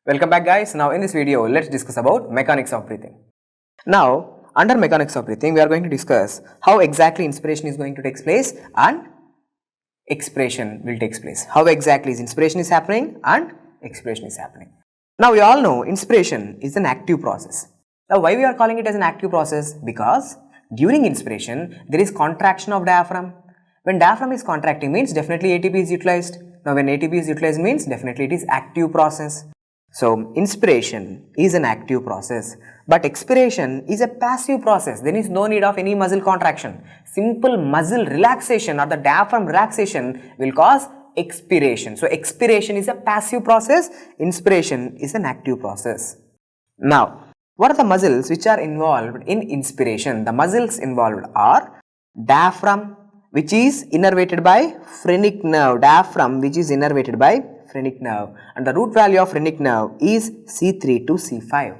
Welcome back guys. Now in this video, let's discuss about mechanics of breathing. Now under mechanics of breathing, we are going to discuss how exactly inspiration is going to take place and expiration will take place. How exactly inspiration is happening and expiration is happening. Now we all know inspiration is an active process. Now why we are calling it as an active process? Because during inspiration, there is contraction of diaphragm. When diaphragm is contracting means definitely ATP is utilized. Now when ATP is utilized means definitely it is active process. So inspiration is an active process, but expiration is a passive process. There is no need of any muscle contraction. Simple muscle relaxation or the diaphragm relaxation will cause expiration. So expiration is a passive process, inspiration is an active process. Now what are the muscles which are involved in inspiration? The muscles involved are diaphragm, which is innervated by phrenic nerve, diaphragm which is innervated by phrenic nerve, and the root value of phrenic nerve is C3 to C5.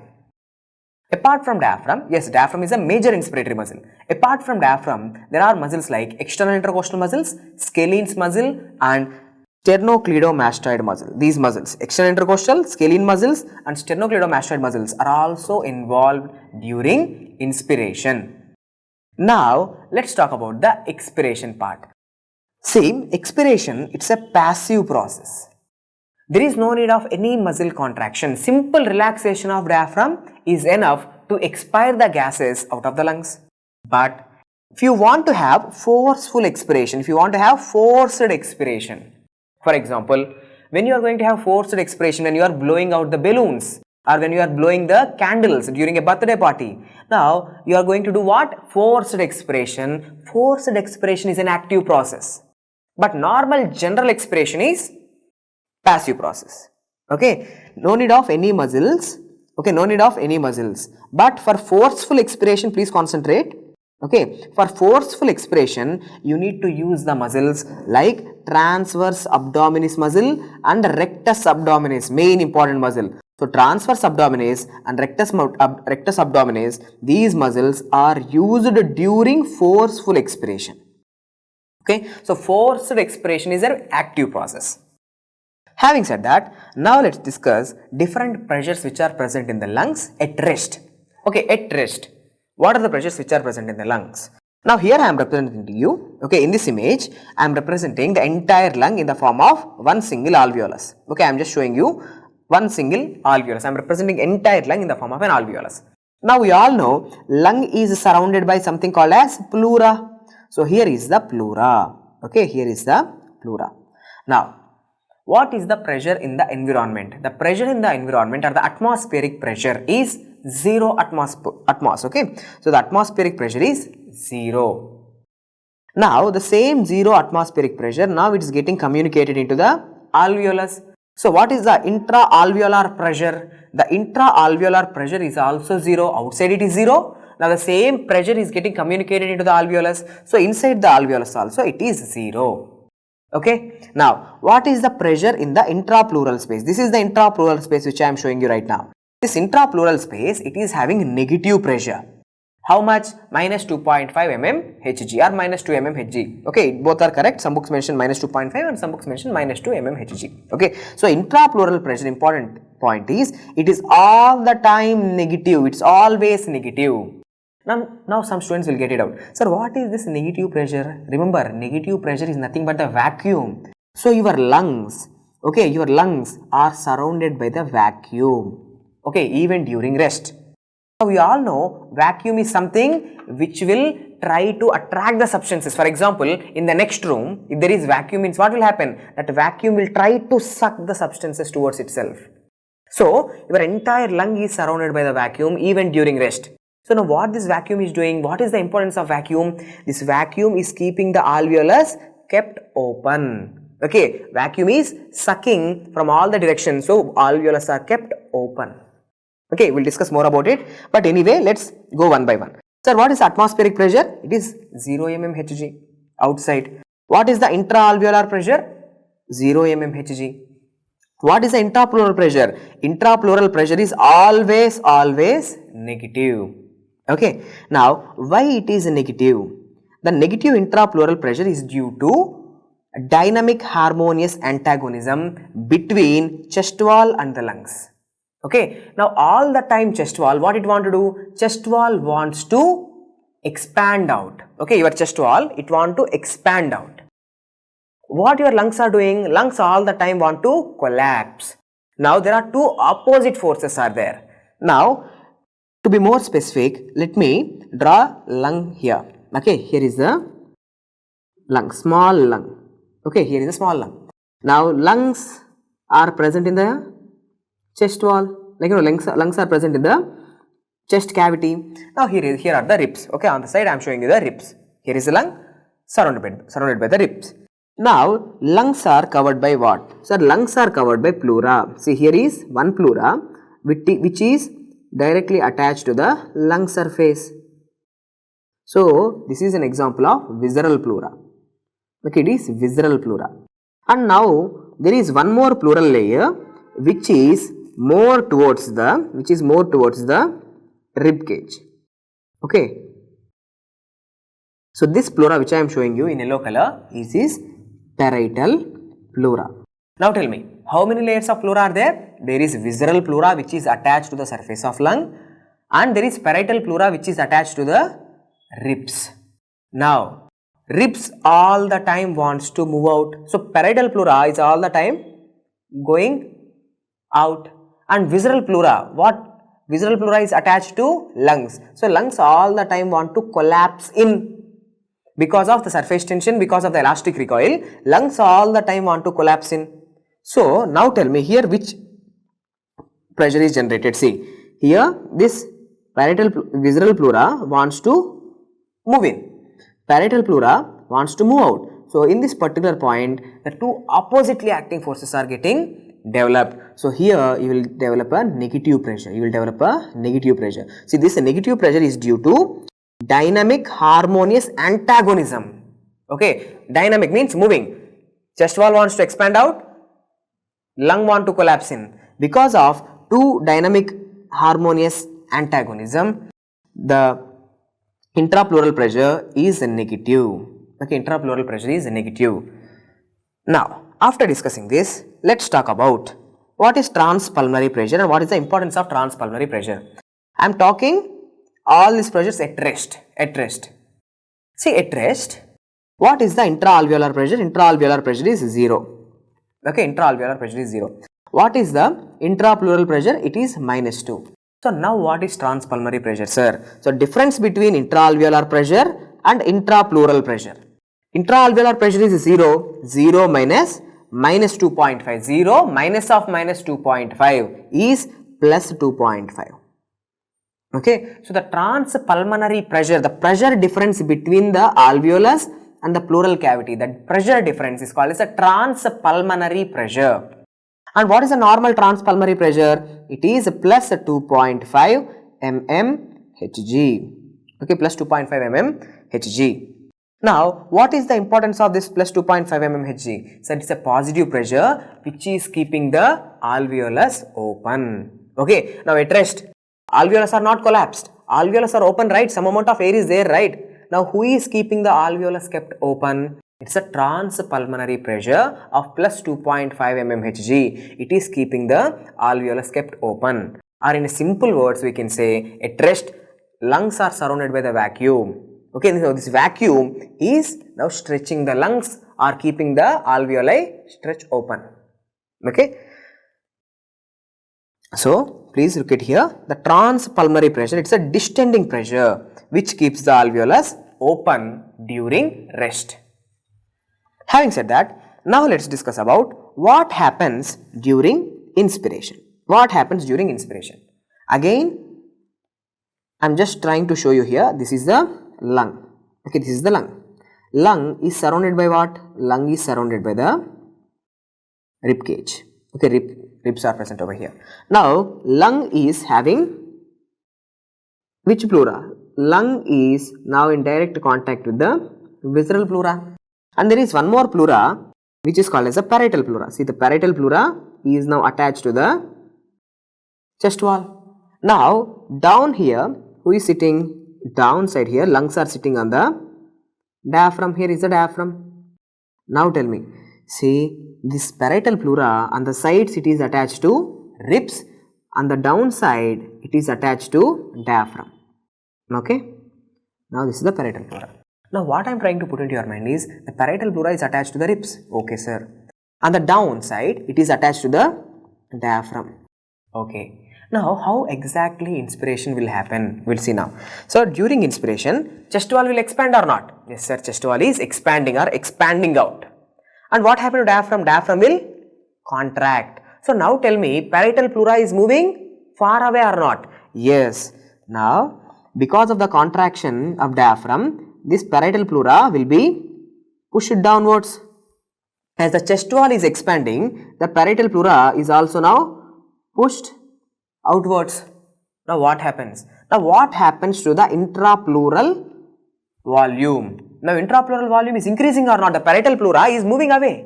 Apart from diaphragm, yes, diaphragm is a major inspiratory muscle. Apart from diaphragm, there are muscles like external intercostal muscles, scalene's muscle and sternocleidomastoid muscle. These muscles, external intercostal, scalene muscles and sternocleidomastoid muscles are also involved during inspiration. Now, let's talk about the expiration part. See, expiration, it's a passive process. There is no need of any muscle contraction. Simple relaxation of diaphragm is enough to expire the gases out of the lungs. But if you want to have forceful expiration, for example, when you are going to have forced expiration, when you are blowing out the balloons or when you are blowing the candles during a birthday party, now you are going to do what? Forced expiration. Forced expiration is an active process, but normal general expiration is passive process. Okay, no need of any muscles. Okay, no need of any muscles. But for forceful expiration, please concentrate. Okay, for forceful expiration, you need to use the muscles like transverse abdominis muscle and rectus abdominis, main important muscle. So transverse abdominis and rectus abdominis, these muscles are used during forceful expiration. Okay, so forced expiration is an active process. Having said that, now let's discuss different pressures which are present in the lungs at rest. Okay, at rest, what are the pressures which are present in the lungs? Now here I am representing to you, okay, in this image, I am representing the entire lung in the form of one single alveolus. Okay, I am just showing you one single alveolus. I am representing entire lung in the form of an alveolus. Now we all know lung is surrounded by something called as pleura. So here is the pleura. Okay, here is the pleura. Now, what is the pressure in the environment? The pressure in the environment or the atmospheric pressure is 0 atmos. Okay, so the atmospheric pressure is 0. Now the same 0 atmospheric pressure, now it is getting communicated into the alveolus. So what is the intra-alveolar pressure? The intra-alveolar pressure is also 0. Outside it is 0. Now the same pressure is getting communicated into the alveolus. So inside the alveolus also it is 0. Okay, now what is the pressure in the intrapleural space? This is the intrapleural space which I am showing you right now. This intrapleural space, it is having negative pressure. How much? Minus 2.5 mm Hg or minus 2 mm Hg. Okay, both are correct. Some books mention minus 2.5 and some books mention minus 2 mm Hg. Okay, so intrapleural pressure, important point is, it is all the time negative. It's always negative. Now some students will get it out. Sir, what is this negative pressure? Remember, negative pressure is nothing but the vacuum. So your lungs, okay, your lungs are surrounded by the vacuum. Okay, even during rest. Now we all know vacuum is something which will try to attract the substances. For example, in the next room, if there is vacuum, means what will happen? That vacuum will try to suck the substances towards itself. So your entire lung is surrounded by the vacuum even during rest. So now what this vacuum is doing, what is the importance of vacuum? This vacuum is keeping the alveolus kept open. Okay, vacuum is sucking from all the directions, so alveolus are kept open. Okay, we'll discuss more about it, but anyway, let's go one by one. Sir, what is atmospheric pressure? It is 0 mm Hg outside. What is the intra-alveolar pressure? 0 mm Hg. What is the intrapleural pressure? Intrapleural pressure is always negative. Okay, now why it is negative? The negative intrapleural pressure is due to dynamic harmonious antagonism between chest wall and the lungs. Okay, now all the time chest wall, what it want to do? Chest wall wants to expand out. Okay, your chest wall, it want to expand out. What your lungs are doing? Lungs all the time want to collapse. Now there are two opposite forces are there. Now to be more specific, let me draw lung here. Okay, here is the lung, small lung. Okay, here is a small lung. Now lungs are present in the chest wall, like lungs are present in the chest cavity. Now here are the ribs. Okay, on the side I am showing you the ribs. Here is the lung surrounded by the ribs. Now lungs are covered by what? So lungs are covered by pleura. See, here is one pleura which is directly attached to the lung surface. So this is an example of visceral pleura. Okay, it is visceral pleura. And now there is one more pleural layer which is more towards the rib cage. Okay. So this pleura which I am showing you in yellow color is parietal pleura. Now tell me, how many layers of pleura are there? There is visceral pleura which is attached to the surface of lung, and there is parietal pleura which is attached to the ribs. Now ribs all the time wants to move out. So parietal pleura is all the time going out, and visceral pleura, what? Visceral pleura is attached to lungs. So lungs all the time want to collapse in. Because of the surface tension, because of the elastic recoil, lungs all the time want to collapse in. So now tell me here which pressure is generated. See, here this visceral pleura wants to move in. Parietal pleura wants to move out. So in this particular point, the two oppositely acting forces are getting developed. So here you will develop a negative pressure. See, this negative pressure is due to dynamic harmonious antagonism. Okay, dynamic means moving. Chest wall wants to expand out, lung want to collapse in. Because of two dynamic harmonious antagonism, the intrapleural pressure is negative. Okay, intrapleural pressure is negative. Now, after discussing this, let's talk about what is transpulmonary pressure and what is the importance of transpulmonary pressure. I am talking all these pressures at rest. See, at rest, what is the intraalveolar pressure? Intraalveolar pressure is 0. Okay, intraalveolar pressure is 0. What is the intrapleural pressure? It is -2. So now what is transpulmonary pressure, sir? So difference between intraalveolar pressure and intrapleural pressure. Intraalveolar pressure is 0, 0 minus -2.5. 0 minus of -2.5 is plus 2.5. Okay, so the transpulmonary pressure, the pressure difference between the alveolus and the pleural cavity, that pressure difference is called as a transpulmonary pressure. And what is the normal transpulmonary pressure? It is plus 2.5 mmHg. Okay, plus 2.5 mmHg. Now, what is the importance of this plus 2.5 mmHg? So, it is a positive pressure which is keeping the alveolus open. Okay, now at rest, alveolus are not collapsed. Alveolus are open, right? Some amount of air is there, right? Now, who is keeping the alveolus kept open? It's a transpulmonary pressure of plus 2.5 mmHg. It is keeping the alveolus kept open. Or in simple words, we can say at rest, lungs are surrounded by the vacuum. Okay, so this vacuum is now stretching the lungs or keeping the alveoli stretch open. Okay. So, please look at here, the transpulmonary pressure, it's a distending pressure which keeps the alveolus open during rest. Having said that, now let's discuss about what happens during inspiration. What happens during inspiration? Again, I'm just trying to show you here, this is the lung. Okay, this is the lung. Lung is surrounded by what? Lung is surrounded by the rib cage. Okay, ribs are present over here. Now, lung is having which pleura? Lung is now in direct contact with the visceral pleura. And there is one more pleura which is called as a parietal pleura. See, the parietal pleura is now attached to the chest wall. Now, down here, who is sitting? Downside here, lungs are sitting on the diaphragm. Here is the diaphragm. Now tell me, see, this parietal pleura on the sides it is attached to ribs, On the downside, it is attached to diaphragm. Okay. Now this is the parietal pleura. Now what I am trying to put into your mind is the parietal pleura is attached to the ribs. Okay, sir. On the downside, it is attached to the diaphragm. Okay. Now how exactly inspiration will happen? We'll see now. So during inspiration, chest wall will expand or not? Yes, sir. Chest wall is expanding or expanding out. And what happened to diaphragm? Diaphragm will contract. So now tell me, parietal pleura is moving far away or not? Yes. Now because of the contraction of diaphragm, this parietal pleura will be pushed downwards. As the chest wall is expanding, the parietal pleura is also now pushed outwards. Now what happens? Now what happens to the intrapleural volume? Now intrapleural volume is increasing or not? The parietal pleura is moving away.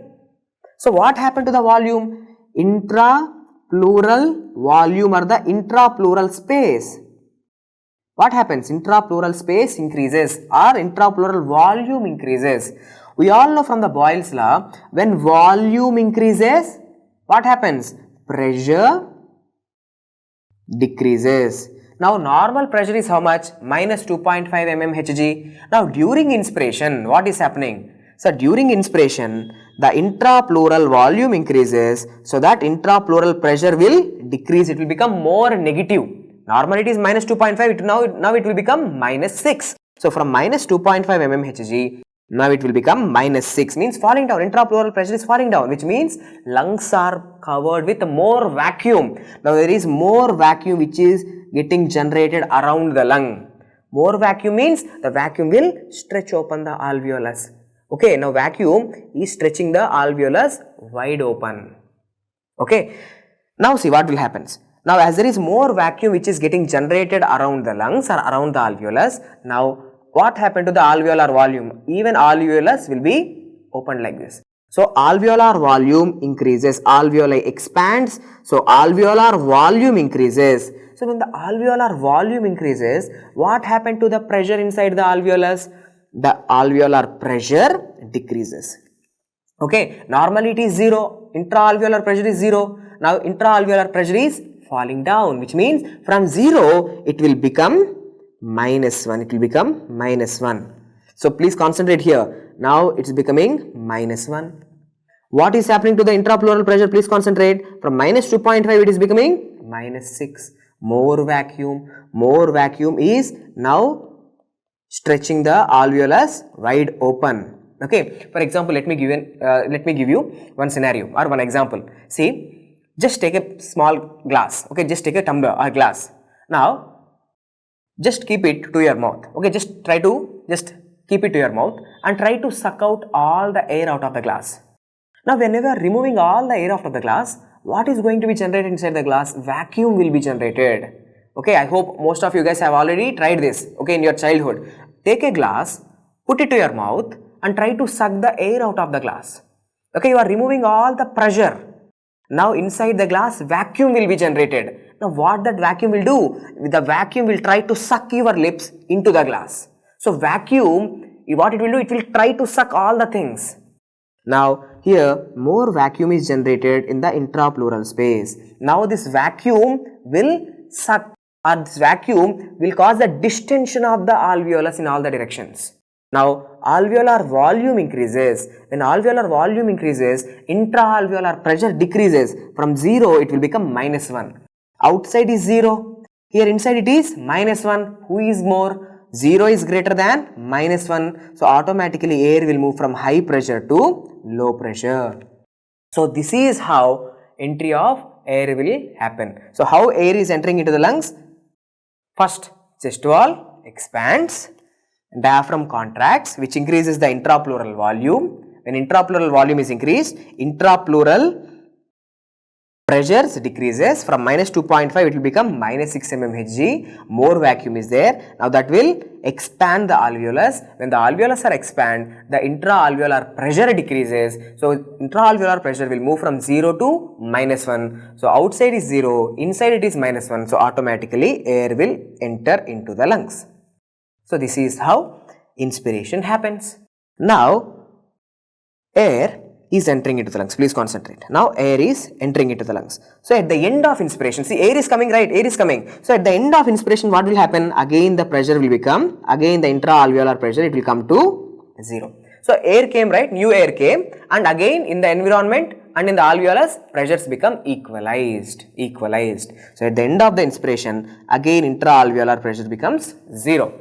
So what happened to the volume? Intrapleural volume or the intrapleural space. What happens? Intrapleural space increases or intrapleural volume increases. We all know from the Boyle's law, when volume increases, what happens? Pressure decreases. Now normal pressure is how much? Minus 2.5 mmHg. Now during inspiration, what is happening? So during inspiration, the intrapleural volume increases, so that intrapleural pressure will decrease. It will become more negative. Normally it is minus 2.5, now it will become minus 6. So from minus 2.5 mmHg, now it will become minus 6, means falling down. Intrapleural pressure is falling down, which means lungs are covered with more vacuum. Now there is more vacuum which is getting generated around the lung. More vacuum means the vacuum will stretch open the alveolus. Okay, now vacuum is stretching the alveolus wide open. Okay, now see what will happen. Now as there is more vacuum which is getting generated around the lungs or around the alveolus, now what happened to the alveolar volume? Even alveolus will be opened like this. So alveolar volume increases, alveoli expands, so alveolar volume increases. So when the alveolar volume increases, what happened to the pressure inside the alveolus? The alveolar pressure decreases. Okay, normally it is 0, intraalveolar pressure is 0. Now intraalveolar pressure is falling down, which means from 0 it will become minus 1, it will become minus 1. So please concentrate here. Now it is becoming minus 1. What is happening to the intrapleural pressure? Please concentrate. From minus 2.5 it is becoming minus 6. More vacuum is now stretching the alveolus wide open. Okay, for example, let me give you one scenario or one example. See, just take a small glass. Okay, just take a tumbler or glass. Now just keep it to your mouth. Okay, just keep it to your mouth and try to suck out all the air out of the glass. Now whenever removing all the air out of the glass, what is going to be generated inside the glass? Vacuum will be generated. Okay, I hope most of you guys have already tried this, okay, in your childhood. Take a glass, put it to your mouth and try to suck the air out of the glass. Okay, you are removing all the pressure. Now inside the glass, vacuum will be generated. Now what that vacuum will do? The vacuum will try to suck your lips into the glass. So vacuum, what it will do? It will try to suck all the things. Now here more vacuum is generated in the intrapleural space. Now this vacuum will suck, or this vacuum will cause the distension of the alveolus in all the directions. Now alveolar volume increases. When alveolar volume increases, intraalveolar pressure decreases. From 0 it will become minus 1. Outside is 0. Here inside it is minus 1. Who is more? 0 is greater than minus 1. So automatically air will move from high pressure to low pressure. So this is how entry of air will happen. So how air is entering into the lungs? First, chest wall expands, diaphragm contracts, which increases the intrapleural volume. When intrapleural volume is increased, intrapleural pressures decreases. From minus 2.5 it will become minus 6 mmHg. More vacuum is there. Now that will expand the alveolus. When the alveolus are expand, the intraalveolar pressure decreases. So intraalveolar pressure will move from 0 to minus 1. So outside is 0, inside it is minus 1. So automatically air will enter into the lungs. So this is how inspiration happens. Now air is entering into the lungs. Please concentrate. Now air is entering into the lungs. So at the end of inspiration, see air is coming, right? Air is coming. So at the end of inspiration, what will happen? Again the pressure will become, again the intra-alveolar pressure, it will come to 0. So air came, right? New air came, and again in the environment and in the alveolus, pressures become equalized. So at the end of the inspiration, again intra-alveolar pressure becomes 0.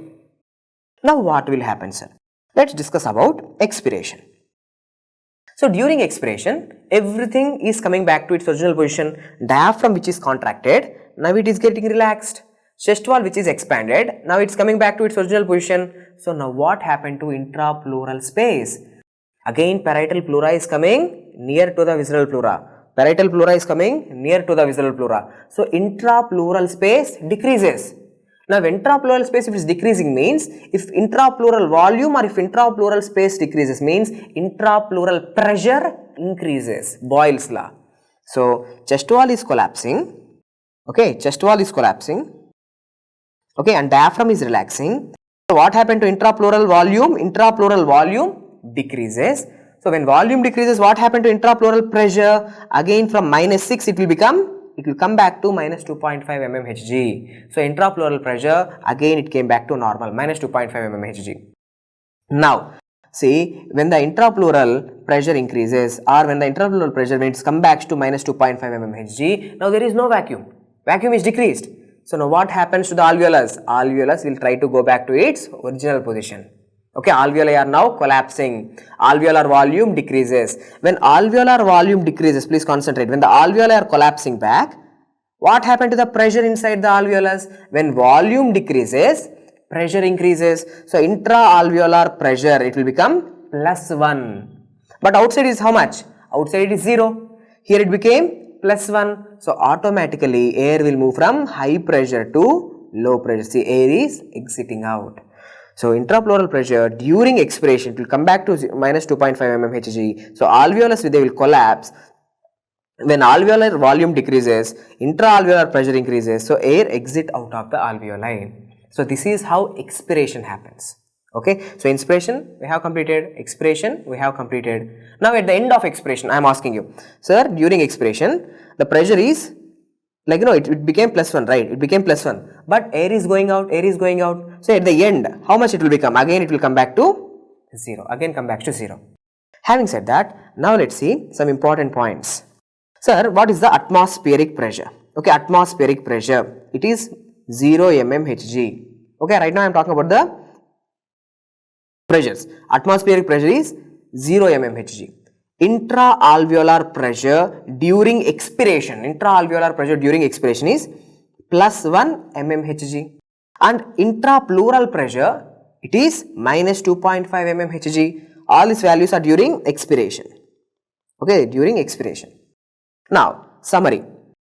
Now what will happen, sir? Let's discuss about expiration. So during expiration, everything is coming back to its original position. Diaphragm which is contracted, now it is getting relaxed. Chest wall which is expanded, now it's coming back to its original position. So now what happened to intrapleural space? Again parietal pleura is coming near to the visceral pleura. Parietal pleura is coming near to the visceral pleura. So intrapleural space decreases. Now intrapleural space if it is decreasing means, if intrapleural volume or if intrapleural space decreases means intrapleural pressure increases. Boyle's law. So chest wall is collapsing. Okay, chest wall is collapsing. Okay, and diaphragm is relaxing. So what happened to intrapleural volume? Intrapleural volume decreases. So when volume decreases, what happened to intrapleural pressure? Again from -6 it will come back to -2.5 mmHg. So intrapleural pressure, again it came back to normal, -2.5 mmHg. Now see, when the intrapleural pressure increases, or when the intrapleural pressure when it's come back to -2.5 mmHg, now there is no vacuum. Vacuum is decreased. So now what happens to the alveolus? Alveolus will try to go back to its original position. Okay, alveoli are now collapsing. Alveolar volume decreases. When alveolar volume decreases, please concentrate. When the alveoli are collapsing back, what happened to the pressure inside the alveolus? When volume decreases, pressure increases. So intra-alveolar pressure, it will become +1. But outside is how much? Outside it is 0. Here it became +1. So automatically air will move from high pressure to low pressure. See, air is exiting out. So intrapleural pressure during expiration will come back to -2.5 mmHg. So alveolus they will collapse. When alveolar volume decreases, intra-alveolar pressure increases. So air exit out of the alveoli. So this is how expiration happens. Okay, so inspiration we have completed, expiration we have completed. Now at the end of expiration, I am asking you, sir, during expiration the pressure is like, you know, it became +1, right? It became +1, but air is going out, air is going out. So at the end, how much it will become? Again it will come back to 0, again come back to 0. Having said that, now let's see some important points. Sir, what is the atmospheric pressure? Okay, atmospheric pressure, it is 0 mmHg. Okay, right now I am talking about the pressures. Atmospheric pressure is 0 mmHg. Intra-alveolar pressure during expiration, intra-alveolar pressure during expiration is +1 mmHg, and intrapleural pressure it is -2.5 mmHg. All these values are during expiration. Okay, during expiration. Now summary,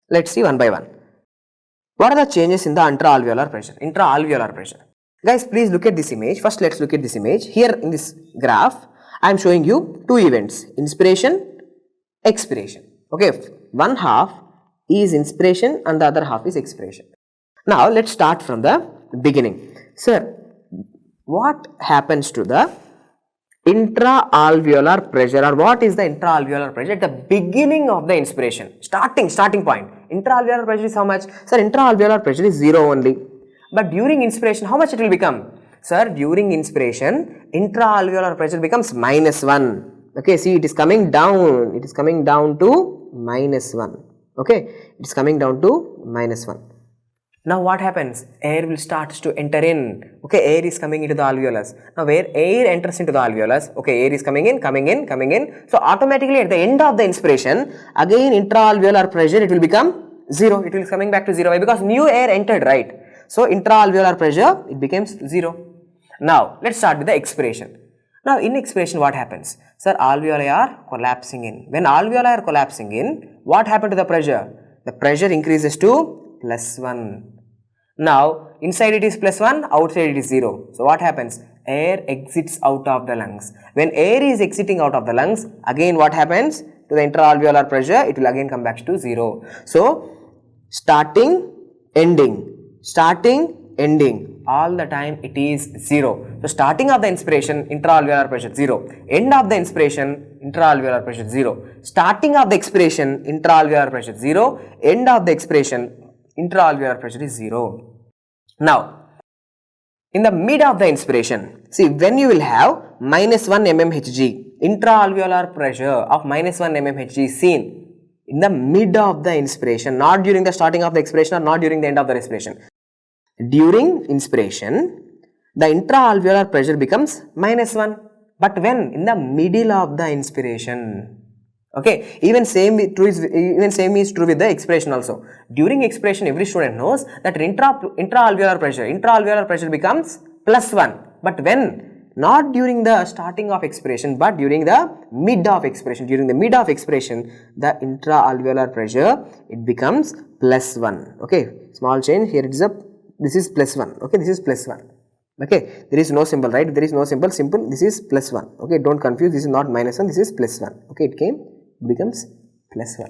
let's see one by one. What are the changes in the intra-alveolar pressure? Intra-alveolar pressure. Guys, please look at this image. First let's look at this image. Here in this graph I am showing you two events, inspiration, expiration. Okay, one half is inspiration and the other half is expiration. Now let's start from the beginning. Sir, what happens to the intra-alveolar pressure, or what is the intra-alveolar pressure at the beginning of the inspiration? Starting point. Intra-alveolar pressure is how much? Sir, intra-alveolar pressure is 0 only. But during inspiration, how much it will become? Sir, during inspiration, intra-alveolar pressure becomes -1. Okay, see, it is coming down. It is coming down to -1. Okay, it is coming down to -1. Now what happens? Air will start to enter in. Okay, air is coming into the alveolus. Now where air enters into the alveolus, okay, air is coming in. So automatically at the end of the inspiration, again intra-alveolar pressure, it will become 0. It will coming back to 0. Why? Because new air entered, right? So intra-alveolar pressure, it becomes 0. Now let's start with the expiration. Now in expiration, what happens? Sir, alveoli are collapsing in. When alveoli are collapsing in, what happened to the pressure? The pressure increases to +1. Now inside it is +1, outside it is 0. So what happens? Air exits out of the lungs. When air is exiting out of the lungs, again what happens to the intra-alveolar pressure? It will again come back to 0. So starting, ending, starting, ending, all the time it is 0. So starting of the inspiration, intra-alveolar pressure 0. End of the inspiration, intra-alveolar pressure 0. Starting of the expiration, intra-alveolar pressure 0. End of the expiration, intra-alveolar pressure is 0. Now, in the mid of the inspiration, see when you will have minus 1 mmHg, intra-alveolar pressure of minus 1 mmHg is seen in the mid of the inspiration, not during the starting of the expiration or not during the end of the respiration. During inspiration, the intra-alveolar pressure becomes minus 1, but when? In the middle of the inspiration. Okay, even same is true with the expiration also. During expiration, every student knows that intra-alveolar pressure becomes plus 1. But when? Not during the starting of expiration, but during the mid of expiration. During the mid of expiration, the intra-alveolar pressure, it becomes plus 1. Okay, small change here. It is this is plus 1. Okay, this is plus 1. Okay, there is no symbol, right? There is no symbol. Simple. This is plus 1. Okay, don't confuse. This is not minus 1. This is plus 1. Okay, it becomes plus 1.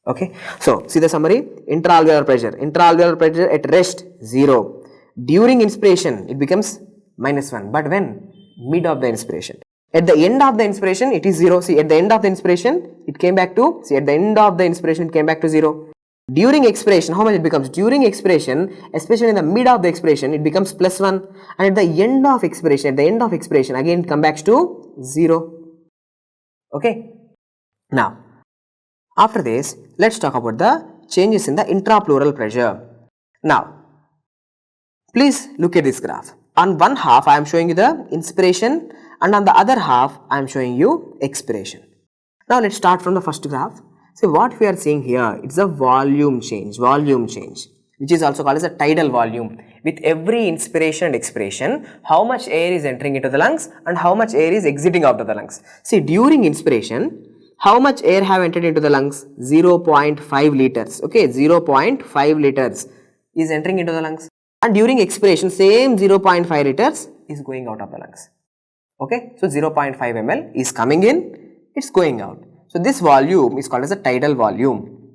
Okay, so see the summary. Intra-alveolar pressure at rest 0. During inspiration it becomes minus 1, but when? Mid of the inspiration. At the end of the inspiration it is 0. See, at the end of the inspiration it came back to, see, at the end of the inspiration it came back to 0. During expiration, how much it becomes? During expiration, especially in the mid of the expiration, it becomes plus 1, and at the end of expiration, again it comes back to 0. Okay. Now, after this, let's talk about the changes in the intrapleural pressure. Now, please look at this graph. On one half, I am showing you the inspiration, and on the other half, I am showing you expiration. Now, let's start from the first graph. So, what we are seeing here, it's a volume change, which is also called as a tidal volume. With every inspiration and expiration, how much air is entering into the lungs and how much air is exiting out of the lungs. See, during inspiration, how much air have entered into the lungs? 0.5 liters. Okay, 0.5 liters is entering into the lungs. And during expiration, same 0.5 liters is going out of the lungs. Okay, so 0.5 ml is coming in, it's going out. So this volume is called as a tidal volume.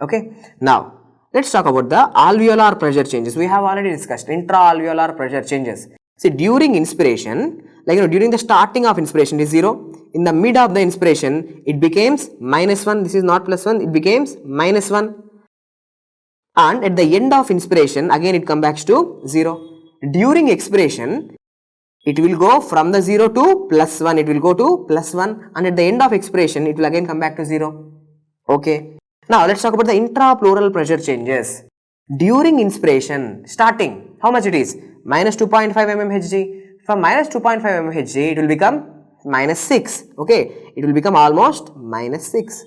Okay, now let's talk about the alveolar pressure changes. We have already discussed intra-alveolar pressure changes. See, during inspiration, during the starting of inspiration is 0. In the mid of the inspiration, it becomes minus 1. This is not plus 1. It becomes minus 1. And at the end of inspiration, again it comes back to 0. During expiration, it will go from the 0 to plus 1. It will go to plus 1. And at the end of expiration, it will again come back to 0. Okay. Now, let's talk about the intrapleural pressure changes. During inspiration, starting, how much it is? Minus 2.5 mmHg. From minus 2.5 mmHg, it will become minus 6. Okay, it will become almost minus 6.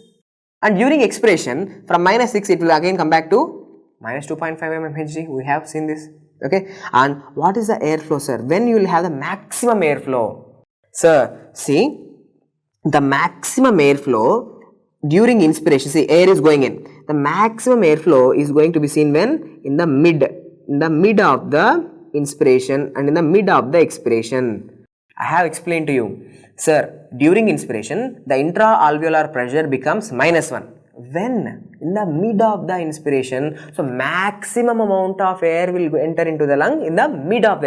And during expiration, from minus 6, it will again come back to minus 2.5 mmHg. We have seen this. Okay, and what is the airflow, sir? When you will have the maximum airflow? Sir, see, the maximum airflow during inspiration, see, air is going in. The maximum airflow is going to be seen when? In the mid of the inspiration and in the mid of the expiration. I have explained to you, sir, during inspiration, the intra-alveolar pressure becomes minus 1. When? In the mid of the inspiration. So, maximum amount of air will enter into the lung in the mid of the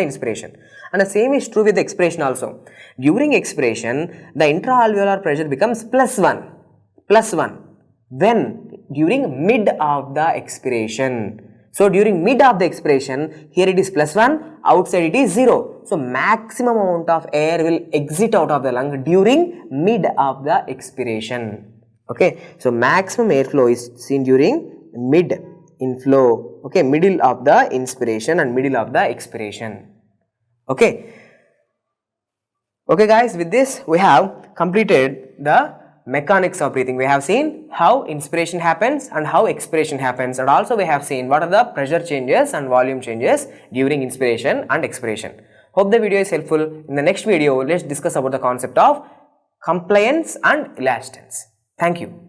inspiration. And the same is true with the expiration also. During expiration, the intra-alveolar pressure becomes plus 1. When? During mid of the expiration. So, during mid of the expiration, here it is plus 1, outside it is 0. So, maximum amount of air will exit out of the lung during mid of the expiration. Okay, so maximum airflow is seen during mid inflow, okay, middle of the inspiration and middle of the expiration. Okay, guys, with this we have completed the mechanics of breathing. We have seen how inspiration happens and how expiration happens, and also we have seen what are the pressure changes and volume changes during inspiration and expiration. Hope the video is helpful. In the next video, let's discuss about the concept of compliance and elastance. Thank you.